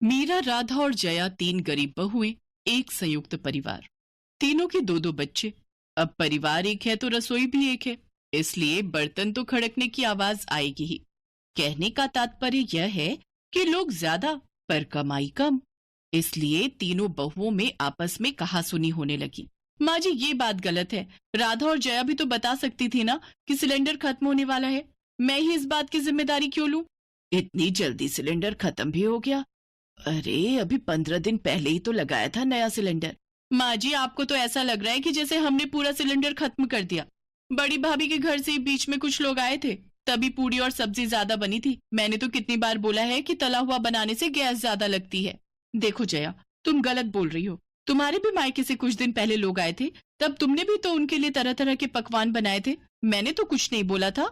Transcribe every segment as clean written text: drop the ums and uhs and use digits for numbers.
मीरा, राधा और जया तीन गरीब बहुएं, एक संयुक्त परिवार। तीनों के दो दो बच्चे। अब परिवार एक है तो रसोई भी एक है, इसलिए बर्तन तो खड़कने की आवाज आएगी ही। कहने का तात्पर्य यह है कि लोग ज्यादा पर कमाई कम। इसलिए तीनों बहुओं में आपस में कहासुनी होने लगी। माँ जी, ये बात गलत है। राधा और जया भी तो बता सकती थी ना कि सिलेंडर खत्म होने वाला है। मैं ही इस बात की जिम्मेदारी क्यों लूं? इतनी जल्दी सिलेंडर खत्म भी हो गया? अरे, अभी 15 दिन पहले ही तो लगाया था नया सिलेंडर। माँ जी, आपको तो ऐसा लग रहा है कि जैसे हमने पूरा सिलेंडर खत्म कर दिया। बड़ी भाभी के घर से बीच में कुछ लोग आए थे, तभी पूरी और सब्जी ज्यादा बनी थी। मैंने तो कितनी बार बोला है कि तला हुआ बनाने से गैस ज्यादा लगती है। देखो जया, तुम गलत बोल रही हो। तुम्हारे भी मायके से कुछ दिन पहले लोग आए थे, तब तुमने भी तो उनके लिए तरह तरह के पकवान बनाए थे। मैंने तो कुछ नहीं बोला था।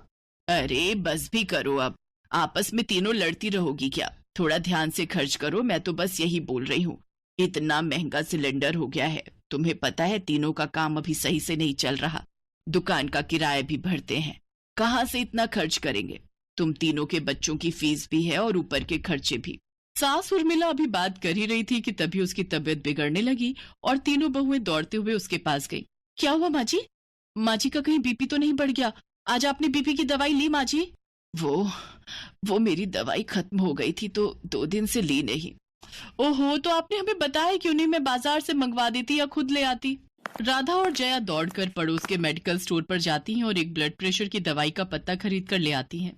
अरे बस भी करो अब। आपस में तीनों लड़ती रहोगी क्या? थोड़ा ध्यान से खर्च करो। मैं तो बस यही बोल रही हूँ। इतना महंगा सिलेंडर हो गया है। तुम्हें पता है तीनों का काम अभी सही से नहीं चल रहा। दुकान का किराया भी भरते हैं। कहाँ से इतना खर्च करेंगे? तुम तीनों के बच्चों की फीस भी है और ऊपर के खर्चे भी। सास उर्मिला अभी बात कर ही रही थी कि तभी उसकी तबीयत बिगड़ने लगी और तीनों बहुएं दौड़ते हुए उसके पास गई। क्या हुआ माँ जी? माँ जी का कहीं बीपी तो नहीं बढ़ गया? आज आपने बीपी की दवाई ली माँ जी? वो वो मेरी दवाई खत्म हो गई थी तो 2 दिन से ली नहीं। ओहो, तो आपने हमें बताया क्यों नहीं? मैं बाजार से मंगवा देती या खुद ले आती। राधा और जया दौड़कर पड़ोस के मेडिकल स्टोर पर जाती हैं और एक ब्लड प्रेशर की दवाई का पत्ता खरीद कर ले आती हैं।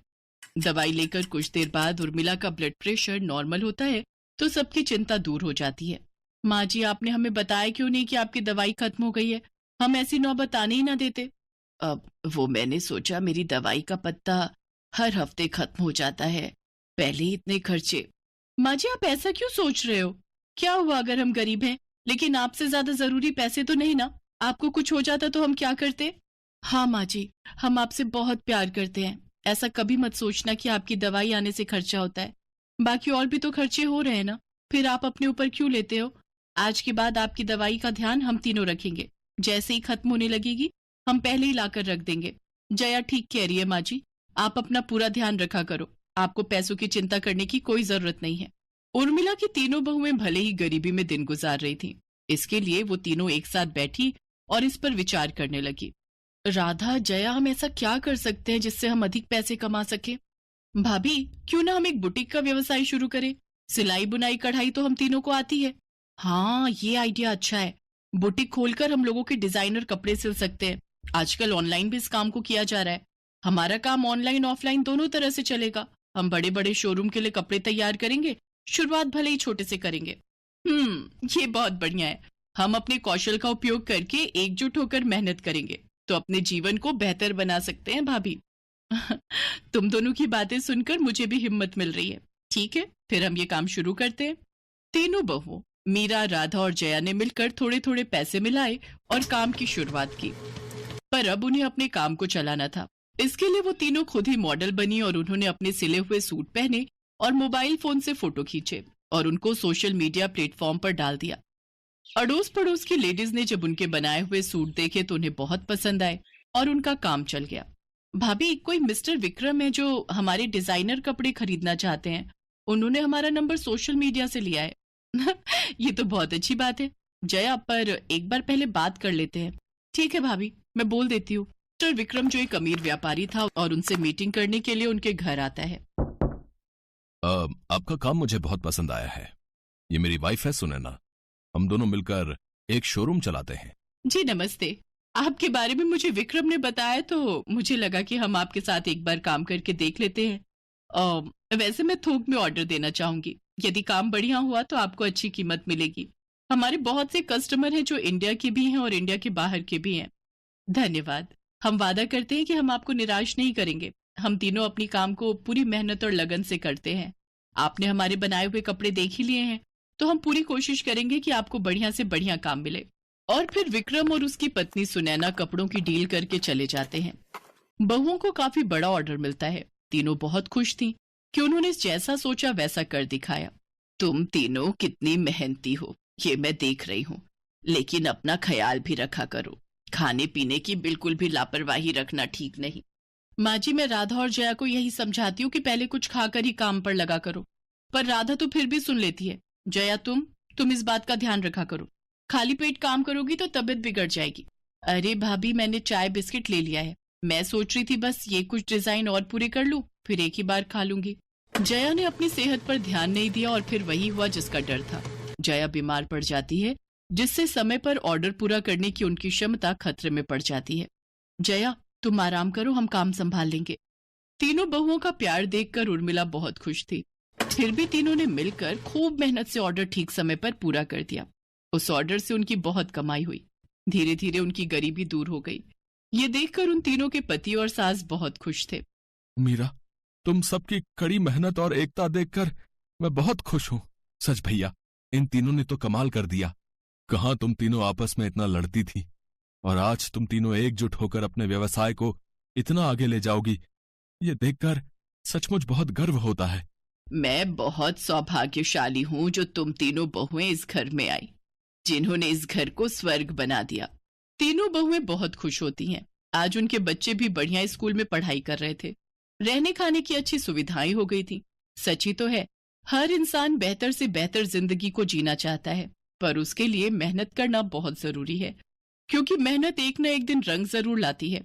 दवाई लेकर कुछ देर बाद उर्मिला का ब्लड प्रेशर नॉर्मल होता है तो सबकी चिंता दूर हो जाती है। माँ जी, आपने हमें बताया क्यों नहीं कि आपकी दवाई खत्म हो गई है? हम ऐसी नौबत आने ही ना देते। अब वो मैंने सोचा मेरी दवाई का पत्ता हर हफ्ते खत्म हो जाता है, पहले ही इतने खर्चे। माँ जी, आप ऐसा क्यों सोच रहे हो? क्या हुआ अगर हम गरीब हैं, लेकिन आपसे ज्यादा जरूरी पैसे तो नहीं ना? आपको कुछ हो जाता तो हम क्या करते? हाँ माँ जी, हम आपसे बहुत प्यार करते हैं। ऐसा कभी मत सोचना कि आपकी दवाई आने से खर्चा होता है। बाकी और भी तो खर्चे हो रहे हैं ना, फिर आप अपने ऊपर क्यों लेते हो? आज के बाद आपकी दवाई का ध्यान हम तीनों रखेंगे। जैसे ही खत्म होने लगेगी हम पहले ही लाकर रख देंगे। जया ठीक कह रही है माँ जी, आप अपना पूरा ध्यान रखा करो। आपको पैसों की चिंता करने की कोई जरूरत नहीं है। उर्मिला की तीनों बहुएं भले ही गरीबी में दिन गुजार रही थीं, इसके लिए वो तीनों एक साथ बैठी और इस पर विचार करने लगी। राधा, जया, हम ऐसा क्या कर सकते हैं जिससे हम अधिक पैसे कमा सके? भाभी, क्यों ना हम एक बुटीक का व्यवसाय शुरू करें? सिलाई बुनाई कढ़ाई तो हम तीनों को आती है। हाँ, ये आइडिया अच्छा है। बुटीक खोलकर हम लोगों के डिजाइनर कपड़े सिल सकते हैं। आजकल ऑनलाइन भी इस काम को किया जा रहा है। हमारा काम ऑनलाइन ऑफलाइन दोनों तरह से चलेगा। हम बड़े बड़े शोरूम के लिए कपड़े तैयार करेंगे, शुरुआत भले ही छोटे से करेंगे। ये बहुत बढ़िया है। हम अपने कौशल का उपयोग करके एकजुट होकर मेहनत करेंगे तो अपने जीवन को बेहतर बना सकते हैं भाभी। तुम दोनों की बातें सुनकर मुझे भी हिम्मत मिल रही है। ठीक है, फिर हम ये काम शुरू करते हैं। तीनों बहुओं मीरा, राधा और जया ने मिलकर थोड़े थोड़े पैसे मिलाए और काम की शुरुआत की। पर अब उन्हें अपने काम को चलाना था। इसके लिए वो तीनों खुद ही मॉडल बनी और उन्होंने अपने सिले हुए सूट पहने और मोबाइल फोन से फोटो खींचे और उनको सोशल मीडिया प्लेटफॉर्म पर डाल दिया। अड़ोस पड़ोस की लेडीज ने जब उनके बनाए हुए सूट देखे तो उन्हें बहुत पसंद आए और उनका काम चल गया। भाभी, कोई मिस्टर विक्रम है जो हमारे डिजाइनर कपड़े खरीदना चाहते हैं। उन्होंने हमारा नंबर सोशल मीडिया से लिया है। ये तो बहुत अच्छी बात है जया, पर एक बार पहले बात कर लेते हैं। ठीक है भाभी, मैं बोल देती हूँ। मिस्टर विक्रम जो एक अमीर व्यापारी था और उनसे मीटिंग करने के लिए उनके घर आता है। आपका काम मुझे बहुत पसंद आया है। ये मेरी वाइफ है सुनैना। हम दोनों मिलकर एक शोरूम चलाते हैं। जी नमस्ते। आपके बारे में मुझे विक्रम ने बताया तो मुझे लगा कि हम आपके साथ एक बार काम करके देख लेते हैं। वैसे मैं थोक में ऑर्डर देना चाहूंगी। यदि काम बढ़िया हुआ तो आपको अच्छी कीमत मिलेगी। हमारे बहुत से कस्टमर हैं जो इंडिया के भी हैं और इंडिया के बाहर के भी हैं। धन्यवाद। हम वादा करते हैं कि हम आपको निराश नहीं करेंगे। हम तीनों अपनी काम को पूरी मेहनत और लगन से करते हैं। आपने हमारे बनाए हुए कपड़े देख ही लिए हैं, तो हम पूरी कोशिश करेंगे कि आपको बढ़िया से बढ़िया काम मिले। और फिर विक्रम और उसकी पत्नी सुनैना कपड़ों की डील करके चले जाते हैं। बहुओं को काफी बड़ा ऑर्डर मिलता है। तीनों बहुत खुश थीं कि उन्होंने जैसा सोचा वैसा कर दिखाया। तुम तीनों कितनी मेहनती हो ये मैं देख रही हूँ, लेकिन अपना ख्याल भी रखा करो। खाने पीने की बिल्कुल भी लापरवाही रखना ठीक नहीं। माँ जी, मैं राधा और जया को यही समझाती हूँ कि पहले कुछ खाकर ही काम पर लगा करो। पर राधा तो फिर भी सुन लेती है। जया, तुम इस बात का ध्यान रखा करो। खाली पेट काम करोगी तो तबीयत बिगड़ जाएगी। अरे भाभी, मैंने चाय बिस्किट ले लिया है। मैं सोच रही थी बस ये कुछ डिजाइन और पूरे कर लूं, फिर एक ही बार खा लूंगी। जया ने अपनी सेहत पर ध्यान नहीं दिया और फिर वही हुआ जिसका डर था। जया बीमार पड़ जाती है, जिससे समय पर ऑर्डर पूरा करने की उनकी क्षमता खतरे में पड़ जाती है। जया, तुम आराम करो, हम काम संभाल लेंगे। तीनों बहुओं का प्यार देखकर उर्मिला बहुत खुश थी। फिर भी तीनों ने मिलकर खूब मेहनत से ऑर्डर ठीक समय पर पूरा कर दिया। उस ऑर्डर से उनकी बहुत कमाई हुई। धीरे धीरे उनकी गरीबी दूर हो गई। ये देखकर उन तीनों के पति और सास बहुत खुश थे। मीरा, तुम सबकी कड़ी मेहनत और एकता देखकर मैं बहुत खुश हूं। सच भैया, इन तीनों ने तो कमाल कर दिया। कहाँ तुम तीनों आपस में इतना लड़ती थी, और आज तुम तीनों एकजुट होकर अपने व्यवसाय को इतना आगे ले जाओगी, ये देखकर सचमुच बहुत गर्व होता है। मैं बहुत सौभाग्यशाली हूं जो तुम तीनों बहुएं इस घर में आई, जिन्होंने इस घर को स्वर्ग बना दिया। तीनों बहुएं बहुत खुश होती हैं। आज उनके बच्चे भी बढ़िया स्कूल में पढ़ाई कर रहे थे। रहने खाने की अच्छी सुविधाएं हो गई थी। सच ही तो है, हर इंसान बेहतर से बेहतर जिंदगी को जीना चाहता है, पर उसके लिए मेहनत करना बहुत जरूरी है, क्योंकि मेहनत एक न एक दिन रंग जरूर लाती है।